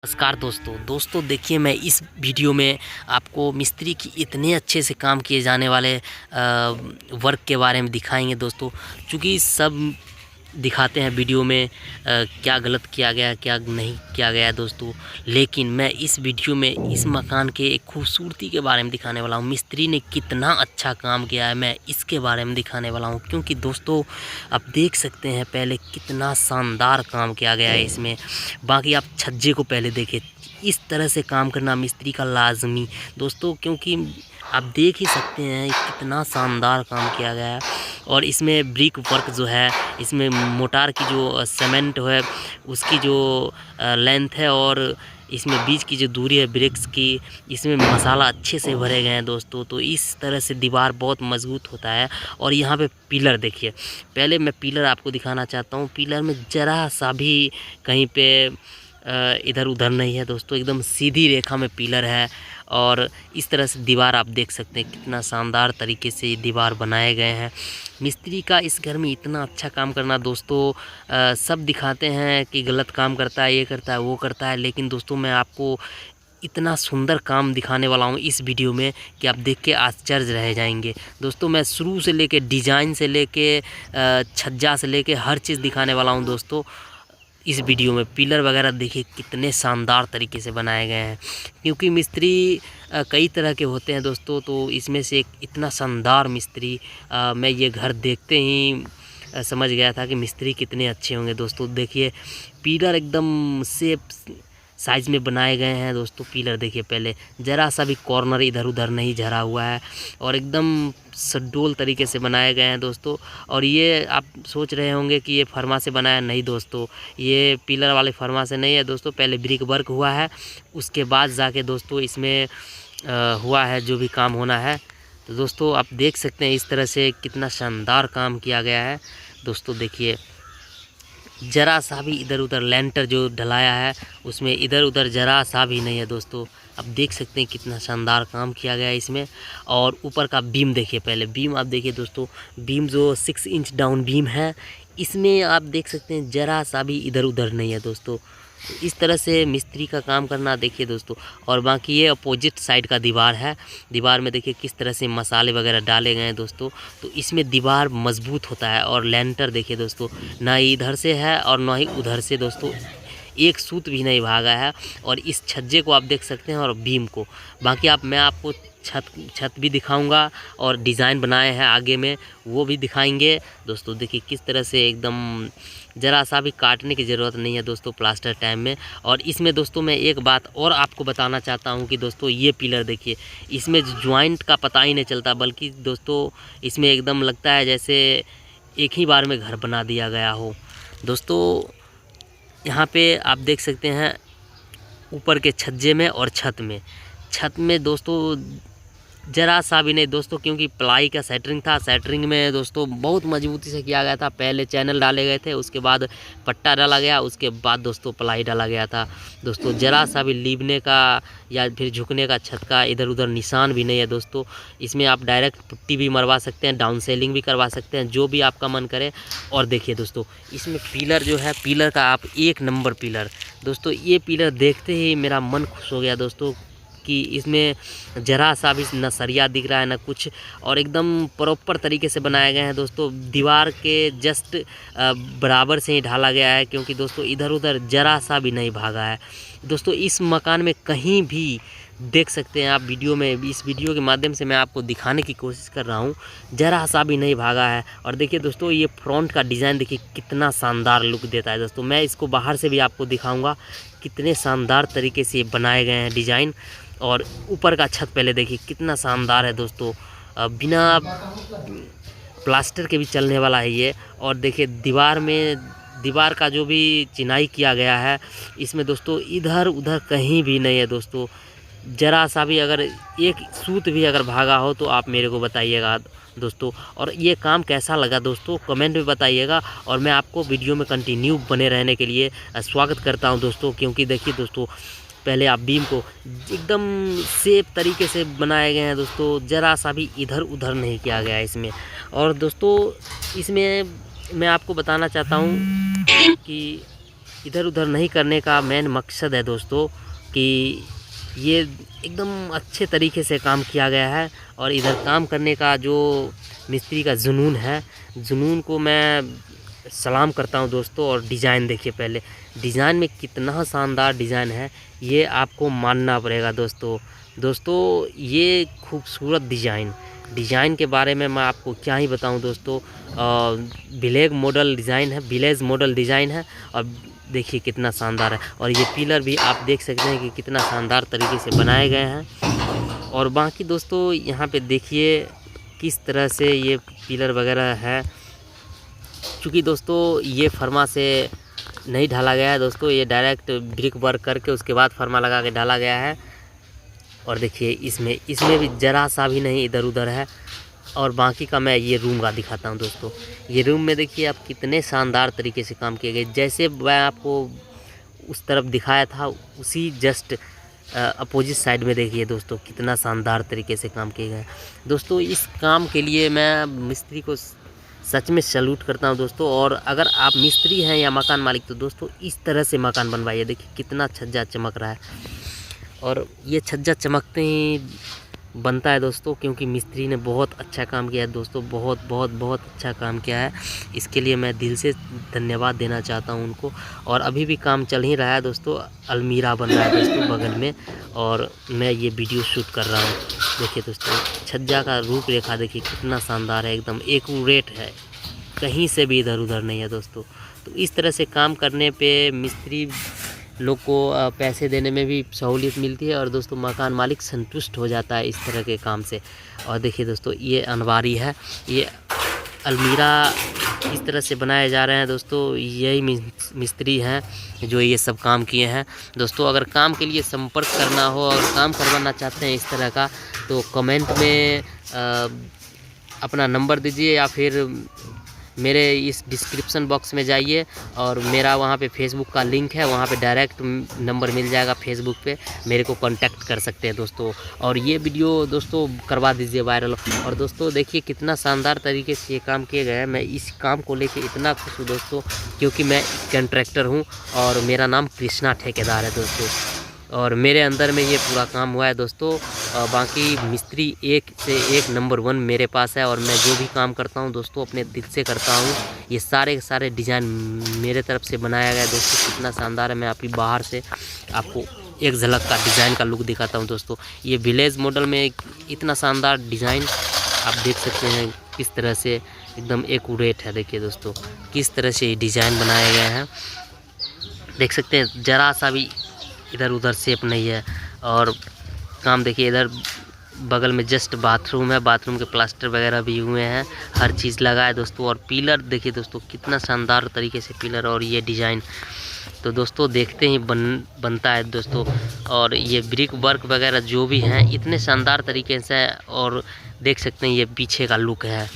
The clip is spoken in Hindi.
नमस्कार दोस्तों देखिए मैं इस वीडियो में आपको मिस्त्री की इतने अच्छे से काम किए जाने वाले वर्क के बारे में दिखाएंगे दोस्तों। क्योंकि सब दिखाते हैं वीडियो में क्या गलत किया गया क्या नहीं किया गया है दोस्तों। लेकिन मैं इस वीडियो में इस मकान के एक खूबसूरती के बारे में दिखाने वाला हूँ। मिस्त्री ने कितना अच्छा काम किया है मैं इसके बारे में दिखाने वाला हूँ। क्योंकि दोस्तों आप देख सकते हैं पहले कितना शानदार काम किया गया है इसमें। बाकी आप छज्जे को पहले देखें, इस तरह से काम करना मिस्त्री का लाजमी दोस्तों। क्योंकि आप देख ही सकते हैं कितना शानदार काम किया गया है। और इसमें ब्रिक वर्क जो है, इसमें मोटार की जो सीमेंट है उसकी जो लेंथ है और इसमें बीच की जो दूरी है ब्रिक्स की, इसमें मसाला अच्छे से भरे गए हैं दोस्तों। तो इस तरह से दीवार बहुत मजबूत होता है। और यहाँ पे पिलर देखिए, पहले मैं पिलर आपको दिखाना चाहता हूँ। पिलर में ज़रा सा भी कहीं पे इधर उधर नहीं है दोस्तों, एकदम सीधी रेखा में पिलर है। और इस तरह से दीवार आप देख सकते हैं कितना शानदार तरीके से ये दीवार बनाए गए हैं। मिस्त्री का इस घर में इतना अच्छा काम करना दोस्तों, सब दिखाते हैं कि गलत काम करता है, ये करता है, वो करता है। लेकिन दोस्तों मैं आपको इतना सुंदर काम दिखाने वाला हूँ इस वीडियो में कि आप देख के आश्चर्य रह जाएंगे दोस्तों। मैं शुरू से लेके डिज़ाइन से लेके छज्जा से लेके हर चीज़ दिखाने वाला हूँ दोस्तों इस वीडियो में। पिलर वगैरह देखिए कितने शानदार तरीके से बनाए गए हैं। क्योंकि मिस्त्री कई तरह के होते हैं दोस्तों, तो इसमें से एक इतना शानदार मिस्त्री मैं ये घर देखते ही समझ गया था कि मिस्त्री कितने अच्छे होंगे दोस्तों। देखिए पिलर एकदम शेप साइज़ में बनाए गए हैं दोस्तों। पिलर देखिए पहले ज़रा सा भी कॉर्नर इधर उधर नहीं झरा हुआ है और एकदम सड्डोल तरीके से बनाए गए हैं दोस्तों। और ये आप सोच रहे होंगे कि ये फर्मा से बनाया, नहीं दोस्तों, ये पिलर वाले फर्मा से नहीं है दोस्तों। पहले ब्रिक वर्क हुआ है, उसके बाद जाके दोस्तों इसमें हुआ है जो भी काम होना है। तो दोस्तों आप देख सकते हैं इस तरह से कितना शानदार काम किया गया है दोस्तों। देखिए ज़रा सा भी इधर उधर लेंटर जो ढलाया है उसमें इधर उधर ज़रा सा भी नहीं है दोस्तों। आप देख सकते हैं कितना शानदार काम किया गया है इसमें। और ऊपर का बीम देखिए, पहले बीम आप देखिए दोस्तों, बीम जो 6 इंच डाउन बीम है इसमें आप देख सकते हैं ज़रा सा भी इधर उधर नहीं है दोस्तों। तो इस तरह से मिस्त्री का काम करना देखिए दोस्तों। और बाकी ये अपोजिट साइड का दीवार है, दीवार में देखिए किस तरह से मसाले वगैरह डाले गए हैं दोस्तों। तो इसमें दीवार मजबूत होता है। और लेंटर देखिए दोस्तों, ना इधर से है और ना ही उधर से दोस्तों, एक सूत भी नहीं भागा है। और इस छज्जे को आप देख सकते हैं और बीम को। बाकी मैं आपको छत भी दिखाऊंगा और डिज़ाइन बनाए हैं आगे में वो भी दिखाएंगे दोस्तों। देखिए किस तरह से एकदम ज़रा सा भी काटने की ज़रूरत नहीं है दोस्तों प्लास्टर टाइम में। और इसमें दोस्तों मैं एक बात और आपको बताना चाहता हूँ कि दोस्तों ये पिलर देखिए, इसमें ज्वाइंट का पता ही नहीं चलता, बल्कि दोस्तों इसमें एकदम लगता है जैसे एक ही बार में घर बना दिया गया हो दोस्तों। यहाँ पे आप देख सकते हैं ऊपर के छज्जे में और छत में दोस्तों ज़रा सा भी नहीं दोस्तों। क्योंकि प्लाई का सेटरिंग था, सेटरिंग में दोस्तों बहुत मजबूती से किया गया था। पहले चैनल डाले गए थे, उसके बाद पट्टा डाला गया, उसके बाद दोस्तों प्लाई डाला गया था दोस्तों। ज़रा सा भी लीबने का या फिर झुकने का छत का इधर उधर निशान भी नहीं है दोस्तों। इसमें आप डायरेक्ट पुट्टी भी मरवा सकते हैं, डाउन सेलिंग भी करवा सकते हैं, जो भी आपका मन करे। और देखिए दोस्तों इसमें पिलर जो है, पिलर का आप एक नंबर पिलर दोस्तों। ये पिलर देखते ही मेरा मन खुश हो गया दोस्तों कि इसमें ज़रा सा भी न सरिया दिख रहा है न कुछ, और एकदम प्रॉपर तरीके से बनाए गए हैं दोस्तों। दीवार के जस्ट बराबर से ही ढाला गया है, क्योंकि दोस्तों इधर उधर ज़रा सा भी नहीं भागा है दोस्तों। इस मकान में कहीं भी देख सकते हैं आप वीडियो में, इस वीडियो के माध्यम से मैं आपको दिखाने की कोशिश कर रहा हूँ, ज़रा सा भी नहीं भागा है। और देखिए दोस्तों ये फ्रंट का डिज़ाइन देखिए कितना शानदार लुक देता है दोस्तों। मैं इसको बाहर से भी आपको दिखाऊंगा कितने शानदार तरीके से बनाए गए हैं डिज़ाइन। और ऊपर का छत पहले देखिए कितना शानदार है दोस्तों, बिना प्लास्टर के भी चलने वाला है ये। और देखिए दीवार का जो भी चिनाई किया गया है इसमें दोस्तों इधर उधर कहीं भी नहीं है दोस्तों। ज़रा सा भी अगर एक सूत भी अगर भागा हो तो आप मेरे को बताइएगा दोस्तों। और ये काम कैसा लगा दोस्तों कमेंट में बताइएगा। और मैं आपको वीडियो में कंटिन्यू बने रहने के लिए स्वागत करता हूं दोस्तों। क्योंकि देखिए दोस्तों पहले आप बीम को एकदम सेफ तरीके से बनाए गए हैं दोस्तों, ज़रा सा भी इधर उधर नहीं किया गया है इसमें। और दोस्तों इसमें मैं आपको बताना चाहता हूँ कि इधर उधर नहीं करने का मेन मकसद है दोस्तों कि ये एकदम अच्छे तरीके से काम किया गया है। और इधर काम करने का जो मिस्त्री का जुनून है, जुनून को मैं सलाम करता हूं दोस्तों। और डिज़ाइन देखिए, पहले डिज़ाइन में कितना शानदार डिज़ाइन है, ये आपको मानना पड़ेगा दोस्तों। ये खूबसूरत डिज़ाइन के बारे में मैं आपको क्या ही बताऊं दोस्तों। विलेज मॉडल डिज़ाइन है और देखिए कितना शानदार है। और ये पिलर भी आप देख सकते हैं कि कितना शानदार तरीके से बनाए गए हैं। और बाकी दोस्तों यहाँ पे देखिए किस तरह से ये पिलर वगैरह है। क्योंकि दोस्तों ये फर्मा से नहीं ढाला गया है दोस्तों, ये डायरेक्ट ब्रिक वर्क करके उसके बाद फर्मा लगा के ढाला गया है। और देखिए इसमें भी ज़रा सा भी नहीं इधर उधर है। और बाकी का मैं ये रूम का दिखाता हूँ दोस्तों। ये रूम में देखिए आप कितने शानदार तरीके से काम किए गए, जैसे मैं आपको उस तरफ दिखाया था उसी जस्ट अपोजिट साइड में देखिए दोस्तों कितना शानदार तरीके से काम किए गए दोस्तों। इस काम के लिए मैं मिस्त्री को सच में सैल्यूट करता हूं दोस्तों। और अगर आप मिस्त्री हैं या मकान मालिक तो दोस्तों इस तरह से मकान बनवाइए। देखिए कितना छज्जा चमक रहा है, और ये छज्जा चमकते ही बनता है दोस्तों, क्योंकि मिस्त्री ने बहुत अच्छा काम किया है दोस्तों। बहुत अच्छा काम किया है, इसके लिए मैं दिल से धन्यवाद देना चाहता हूं उनको। और अभी भी काम चल ही रहा है दोस्तों, अलमीरा बन रहा है दोस्तों बगल में, और मैं ये वीडियो शूट कर रहा हूं। देखिए दोस्तों छज्जा का रूपरेखा देखिए कितना शानदार है, एकदम एक्यूरेट है, कहीं से भी इधर उधर नहीं है दोस्तों। तो इस तरह से काम करने पे मिस्त्री लोग को पैसे देने में भी सहूलियत मिलती है, और दोस्तों मकान मालिक संतुष्ट हो जाता है इस तरह के काम से। और देखिए दोस्तों ये अलमारी है, ये अलमीरा इस तरह से बनाए जा रहे हैं दोस्तों। यही मिस्त्री हैं जो ये सब काम किए हैं दोस्तों। अगर काम के लिए संपर्क करना हो और काम करवाना चाहते हैं इस तरह का, तो कमेंट में अपना नंबर दीजिए, या फिर मेरे इस डिस्क्रिप्शन बॉक्स में जाइए और मेरा वहाँ पे फेसबुक का लिंक है, वहाँ पे डायरेक्ट नंबर मिल जाएगा फेसबुक पे, मेरे को कांटेक्ट कर सकते हैं दोस्तों। और ये वीडियो दोस्तों करवा दीजिए वायरल। और दोस्तों देखिए कितना शानदार तरीके से ये काम किए गए हैं। मैं इस काम को लेके इतना खुश हूँ दोस्तों, क्योंकि मैं कॉन्ट्रैक्टर हूँ और मेरा नाम कृष्णा ठेकेदार है दोस्तों, और मेरे अंदर में ये पूरा काम हुआ है दोस्तों। बाकी मिस्त्री एक से एक नंबर 1 मेरे पास है, और मैं जो भी काम करता हूँ दोस्तों अपने दिल से करता हूँ। ये सारे के सारे डिज़ाइन मेरे तरफ से बनाया गया है दोस्तों, कितना शानदार है। मैं अभी बाहर से आपको एक झलक का डिज़ाइन का लुक दिखाता हूँ दोस्तों। ये विलेज मॉडल में इतना शानदार डिज़ाइन आप देख सकते हैं किस तरह से एकदम एक्यूरेट है। देखिए दोस्तों किस तरह से ये डिज़ाइन बनाए गए हैं, देख सकते हैं ज़रा सा भी इधर उधर शेप नहीं है। और काम देखिए इधर बगल में जस्ट बाथरूम है, बाथरूम के प्लास्टर वगैरह भी हुए हैं, हर चीज़ लगा है दोस्तों। और पिलर देखिए दोस्तों कितना शानदार तरीके से पिलर और ये डिज़ाइन तो दोस्तों देखते ही बनता है दोस्तों। और ये ब्रिक वर्क वगैरह जो भी हैं इतने शानदार तरीके से, और देख सकते हैं ये पीछे का लुक है।